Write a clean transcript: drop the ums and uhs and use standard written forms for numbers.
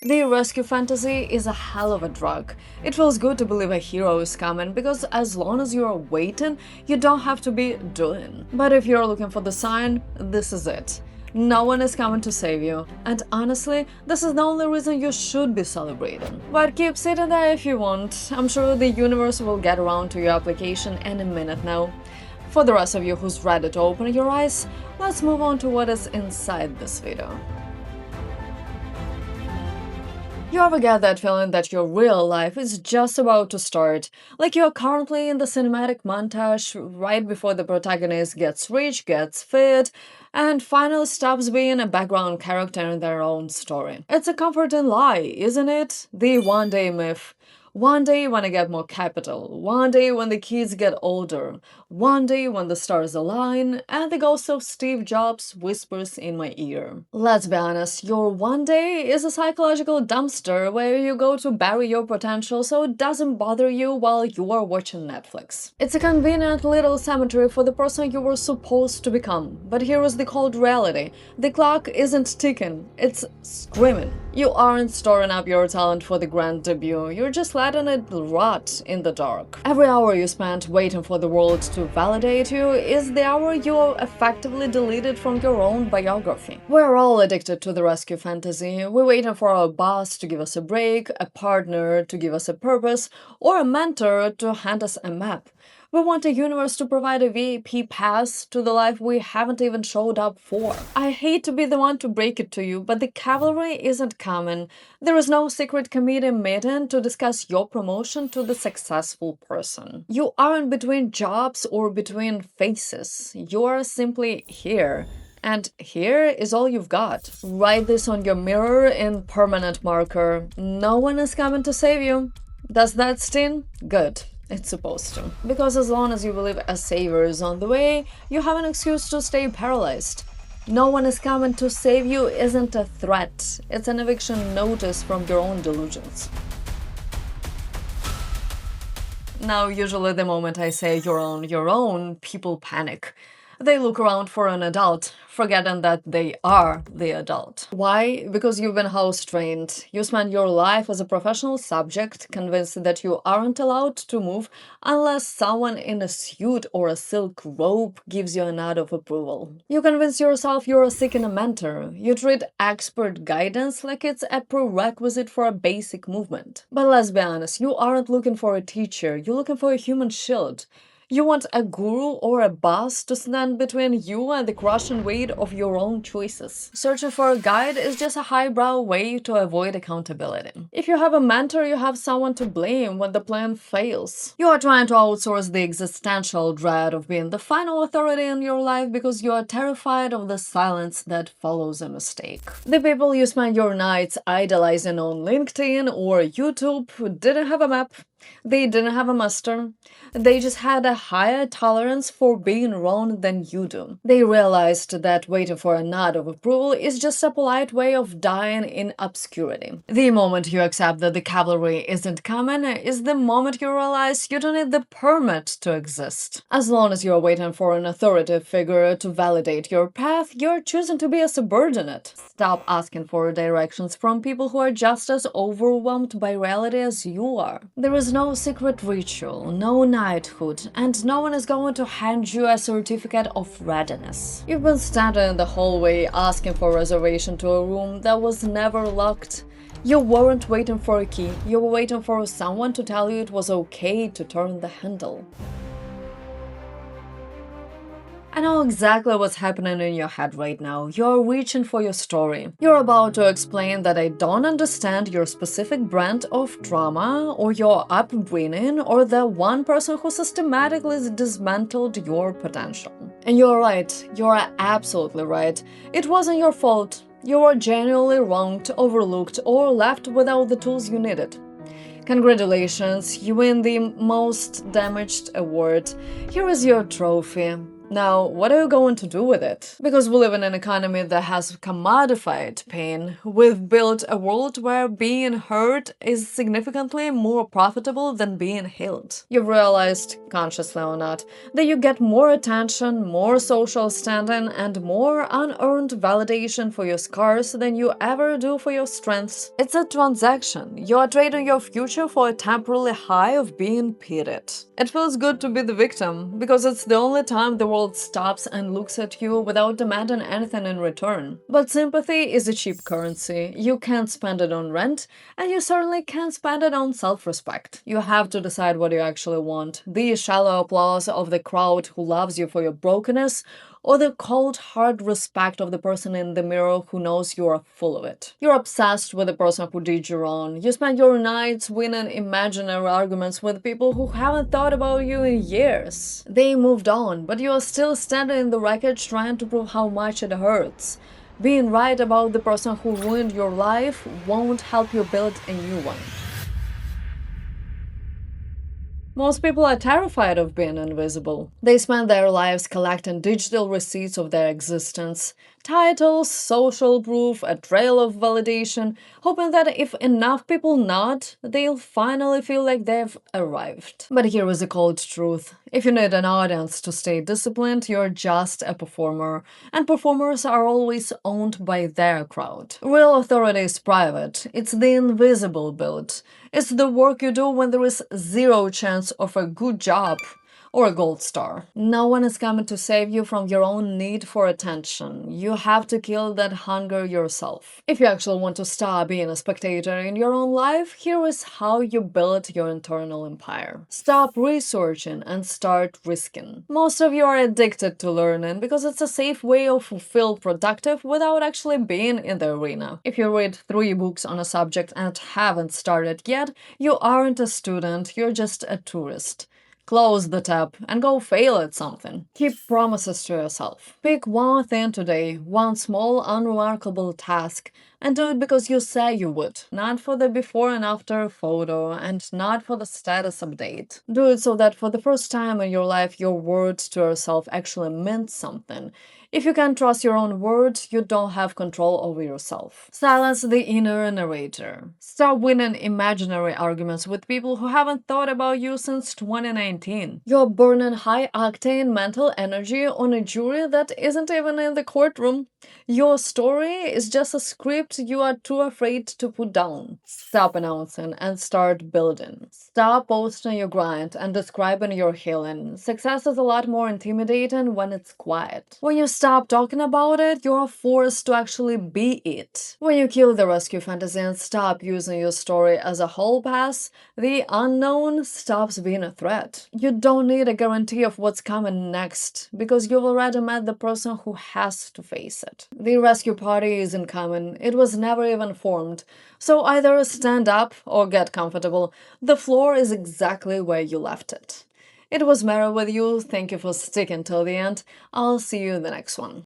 The rescue fantasy is a hell of a drug. It feels good to believe a hero is coming because as long as you're waiting, you don't have to be doing. But if you're looking for the sign, this is it. No one is coming to save you, and honestly, this is the only reason you should be celebrating. But keep sitting there if you want. I'm sure the universe will get around to your application any minute now. For the rest of you who's ready to open your eyes, let's move on to what is inside this video. You ever get that feeling that your real life is just about to start? Like you're currently in the cinematic montage right before the protagonist gets rich, gets fit, and finally stops being a background character in their own story. It's a comforting lie, isn't it? The one-day myth. One day when I get more capital, one day when the kids get older, one day when the stars align, and the ghost of Steve Jobs whispers in my ear. Let's be honest, your one day is a psychological dumpster where you go to bury your potential so it doesn't bother you while you are watching Netflix. It's a convenient little cemetery for the person you were supposed to become. But here is the cold reality. The clock isn't ticking, it's screaming. You aren't storing up your talent for the grand debut, you're just letting it rot in the dark. Every hour you spent waiting for the world to validate you is the hour you effectively deleted from your own biography. We're all addicted to the rescue fantasy. We're waiting for our boss to give us a break, a partner to give us a purpose, or a mentor to hand us a map. We want the universe to provide a VIP pass to the life we haven't even showed up for. I hate to be the one to break it to you, but the cavalry isn't coming. There is no secret committee meeting to discuss your promotion to the successful person. You aren't between jobs or between faces. You are simply here. And here is all you've got. Write this on your mirror in permanent marker. No one is coming to save you. Does that sting? Good. It's supposed to. Because as long as you believe a savior is on the way, you have an excuse to stay paralyzed. No one is coming to save you isn't a threat. It's an eviction notice from your own delusions. Now, usually the moment I say your own, people panic. They look around for an adult, forgetting that they are the adult. Why? Because you've been house trained. You spend your life as a professional subject, convinced that you aren't allowed to move unless someone in a suit or a silk robe gives you a nod of approval. You convince yourself you're seeking a mentor. You treat expert guidance like it's a prerequisite for a basic movement. But let's be honest, you aren't looking for a teacher, you're looking for a human shield. You want a guru or a boss to stand between you and the crushing weight of your own choices. Searching for a guide is just a highbrow way to avoid accountability. If you have a mentor, you have someone to blame when the plan fails. You are trying to outsource the existential dread of being the final authority in your life because you are terrified of the silence that follows a mistake. The people you spend your nights idolizing on LinkedIn or YouTube didn't have a map. They didn't have a muster. They just had a higher tolerance for being wrong than you do. They realized that waiting for a nod of approval is just a polite way of dying in obscurity. The moment you accept that the cavalry isn't coming is the moment you realize you don't need the permit to exist. As long as you're waiting for an authoritative figure to validate your path, you're choosing to be a subordinate. Stop asking for directions from people who are just as overwhelmed by reality as you are. There is no secret ritual, no knighthood, and no one is going to hand you a certificate of readiness. You've been standing in the hallway asking for a reservation to a room that was never locked. You weren't waiting for a key, you were waiting for someone to tell you it was okay to turn the handle. I know exactly what's happening in your head right now. You're reaching for your story. You're about to explain that I don't understand your specific brand of trauma, or your upbringing, or the one person who systematically dismantled your potential. And you're right. You're absolutely right. It wasn't your fault. You were genuinely wronged, overlooked, or left without the tools you needed. Congratulations, you win the Most Damaged award. Here is your trophy. Now, what are you going to do with it? Because we live in an economy that has commodified pain. We've built a world where being hurt is significantly more profitable than being healed. You've realized, consciously or not, that you get more attention, more social standing, and more unearned validation for your scars than you ever do for your strengths. It's a transaction. You are trading your future for a temporary high of being pitied. It feels good to be the victim, because it's the only time the world stops and looks at you without demanding anything in return. But sympathy is a cheap currency. You can't spend it on rent, and you certainly can't spend it on self-respect. You have to decide what you actually want: the shallow applause of the crowd who loves you for your brokenness, or the cold, hard respect of the person in the mirror who knows you are full of it. You're obsessed with the person who did you wrong. You spend your nights winning imaginary arguments with people who haven't thought about you in years. They moved on, but you are still standing in the wreckage trying to prove how much it hurts. Being right about the person who ruined your life won't help you build a new one. Most people are terrified of being invisible. They spend their lives collecting digital receipts of their existence: titles, social proof, a trail of validation, hoping that if enough people nod, they'll finally feel like they've arrived. But here is the cold truth. If you need an audience to stay disciplined, you're just a performer, and performers are always owned by their crowd. Real authority is private. It's the invisible build. It's the work you do when there is zero chance of a good job or a gold star. No one is coming to save you from your own need for attention. You have to kill that hunger yourself. If you actually want to stop being a spectator in your own life, here is how you build your internal empire. Stop researching and start risking. Most of you are addicted to learning because it's a safe way of feel productive without actually being in the arena. If you read 3 books on a subject and haven't started yet, you aren't a student, you're just a tourist. Close the tab and go fail at something. Keep promises to yourself. Pick one thing today, one small, unremarkable task, and do it because you say you would. Not for the before and after photo, and not for the status update. Do it so that for the first time in your life, your words to yourself actually meant something. If you can't trust your own words, you don't have control over yourself. Silence the inner narrator. Stop winning imaginary arguments with people who haven't thought about you since 2019. You're burning high-octane mental energy on a jury that isn't even in the courtroom. Your story is just a script you are too afraid to put down. Stop announcing and start building. Stop posting your grind and describing your healing. Success is a lot more intimidating when it's quiet. When you stop talking about it, you're forced to actually be it. When you kill the rescue fantasy and stop using your story as a hall pass, the unknown stops being a threat. You don't need a guarantee of what's coming next, because you've already met the person who has to face it. The rescue party isn't coming, it was never even formed. So either stand up or get comfortable. The floor is exactly where you left it. It was Mara with you. Thank you for sticking till the end. I'll see you in the next one.